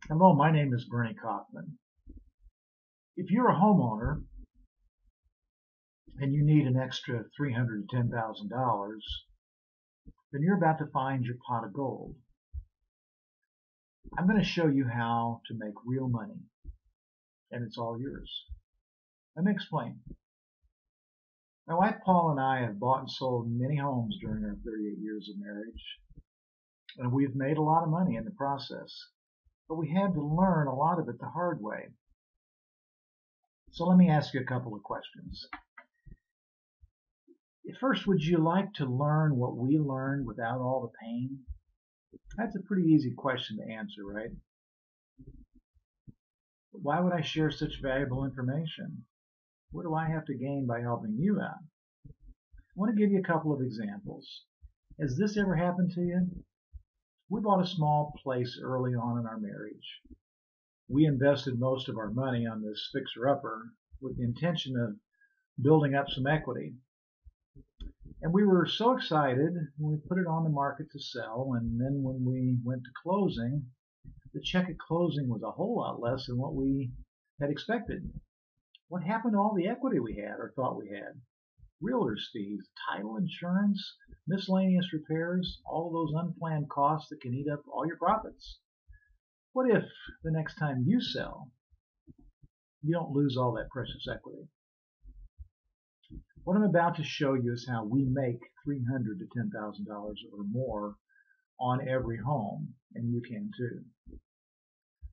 Hello, my name is Bernie Kaufman. If you're a homeowner and you need an extra $310,000, then you're about to find your pot of gold. I'm going to show you how to make real money, and it's all yours. Let me explain. My wife Paul and I have bought and sold many homes during our 38 years of marriage, and we've made a lot of money in the process. But we had to learn a lot of it the hard way. So let me ask you a couple of questions. First, would you like to learn what we learned without all the pain? That's a pretty easy question to answer, right? But why would I share such valuable information? What do I have to gain by helping you out? I want to give you a couple of examples. Has this ever happened to you? We bought a small place early on in our marriage. We invested most of our money on this fixer-upper with the intention of building up some equity. And we were so excited when we put it on the market to sell, and then when we went to closing, the check at closing was a whole lot less than what we had expected. What happened to all the equity we had or thought we had? Realtors fees, title insurance, miscellaneous repairs, all of those unplanned costs that can eat up all your profits. What if the next time you sell, you don't lose all that precious equity? What I'm about to show you is how we make $300,000 to $10,000 or more on every home, and you can too.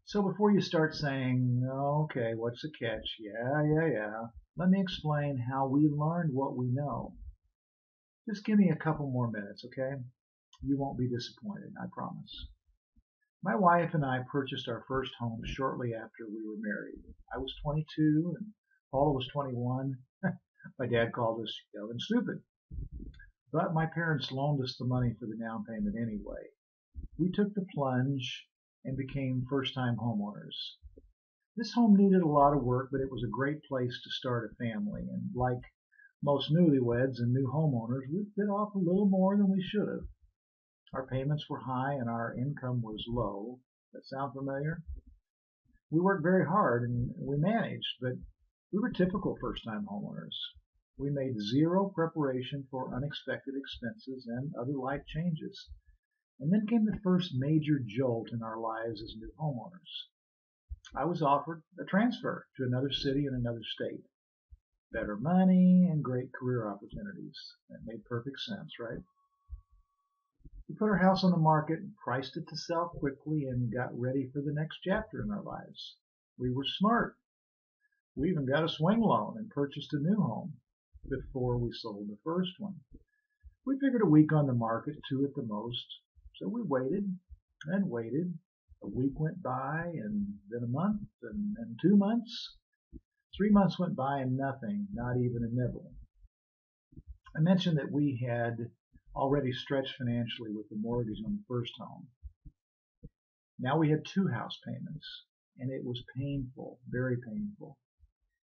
So before you start saying, okay, what's the catch? Yeah, let me explain how we learned what we know. Just give me a couple more minutes, okay? You won't be disappointed, I promise. My wife and I purchased our first home shortly after we were married. I was 22 and Paula was 21. My dad called us young and stupid. But my parents loaned us the money for the down payment anyway. We took the plunge and became first-time homeowners. This home needed a lot of work, but it was a great place to start a family. And like most newlyweds and new homeowners, we bit off a little more than we should have. Our payments were high and our income was low. That sound familiar? We worked very hard and we managed, but we were typical first-time homeowners. We made zero preparation for unexpected expenses and other life changes. And then came the first major jolt in our lives as new homeowners. I was offered a transfer to another city in another state. Better money and great career opportunities. That made perfect sense, right? We put our house on the market, priced it to sell quickly, and got ready for the next chapter in our lives. We were smart. We even got a swing loan and purchased a new home before we sold the first one. We figured a week on the market, 2 at the most. So we waited and waited. A week went by, and then a month, and 2 months. 3 months went by and nothing, not even a nibble. I mentioned that we had already stretched financially with the mortgage on the first home. Now we had 2 house payments, and it was painful, very painful.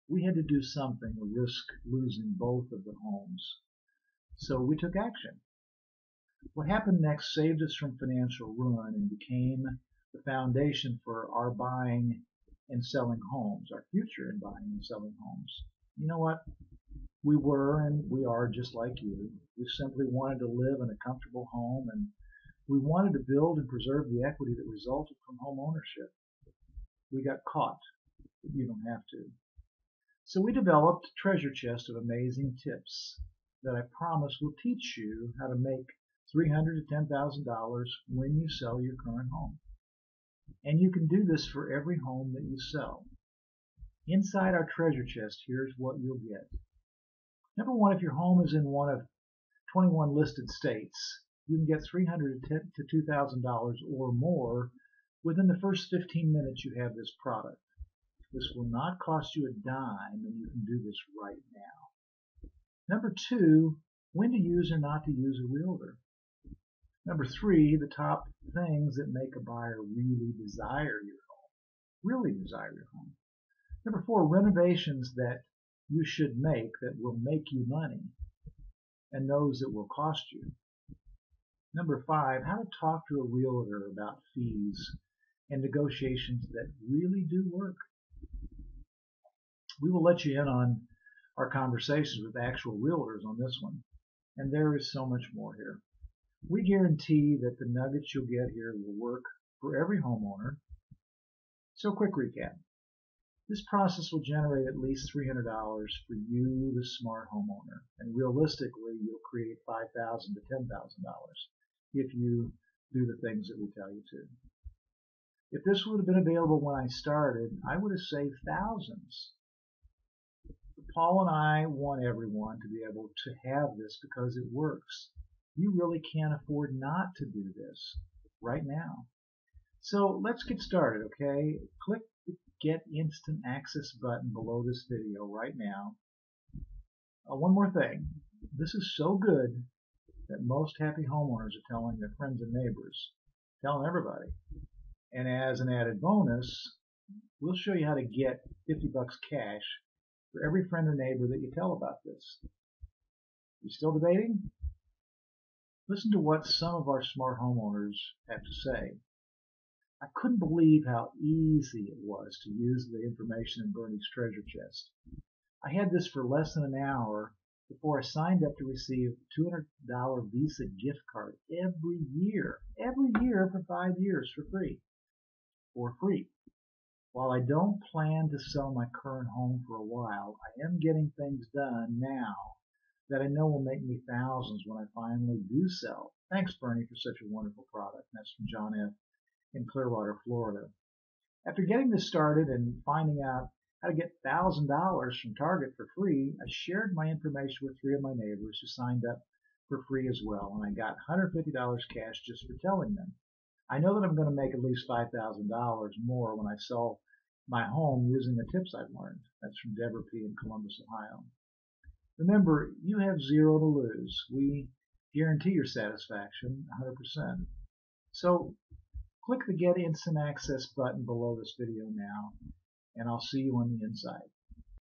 We had to do something to risk losing both of the homes. So we took action. What happened next saved us from financial ruin and became the foundation for our buying and selling homes, our future in buying and selling homes. You know what? We were and we are just like you. We simply wanted to live in a comfortable home, and we wanted to build and preserve the equity that resulted from home ownership. We got caught, but you don't have to. So we developed a treasure chest of amazing tips that I promise will teach you how to make $300,000 to $10,000 when you sell your current home. And you can do this for every home that you sell. Inside our treasure chest, here's what you'll get. Number one, if your home is in one of 21 listed states, you can get $300,000 to $2,000 or more within the first 15 minutes you have this product. This will not cost you a dime, and you can do this right now. Number two, when to use or not to use a realtor. Number three, the top things that make a buyer really desire your home. Really desire your home. Number four, renovations that you should make that will make you money, and those that will cost you. Number five, how to talk to a realtor about fees and negotiations that really do work. We will let you in on our conversations with actual realtors on this one, and there is so much more here. We guarantee that the nuggets you'll get here will work for every homeowner. So quick recap. This process will generate at least $300 for you, the smart homeowner, and realistically, you'll create $5,000 to $10,000 if you do the things that we tell you to. If this would have been available when I started, I would have saved thousands. But Paul and I want everyone to be able to have this because it works. You really can't afford not to do this right now. So let's get started, okay? Click the Get Instant Access button below this video right now. One more thing. This is so good that most happy homeowners are telling their friends and neighbors, telling everybody. And as an added bonus, we'll show you how to get 50 bucks cash for every friend or neighbor that you tell about this. You still debating? Listen to what some of our smart homeowners have to say. I couldn't believe how easy it was to use the information in Bernie's treasure chest. I had this for less than an hour before I signed up to receive a $200 Visa gift card every year for 5 years for free. While I don't plan to sell my current home for a while, I am getting things done now that I know will make me thousands when I finally do sell. Thanks, Bernie, for such a wonderful product. And that's from John F. in Clearwater, Florida. After getting this started and finding out how to get $1,000 from Target for free, I shared my information with 3 of my neighbors who signed up for free as well, and I got $150 cash just for telling them. I know that I'm going to make at least $5,000 more when I sell my home using the tips I've learned. That's from Deborah P. in Columbus, Ohio. Remember, you have zero to lose. We guarantee your satisfaction 100%. So click the Get Instant Access button below this video now, and I'll see you on the inside.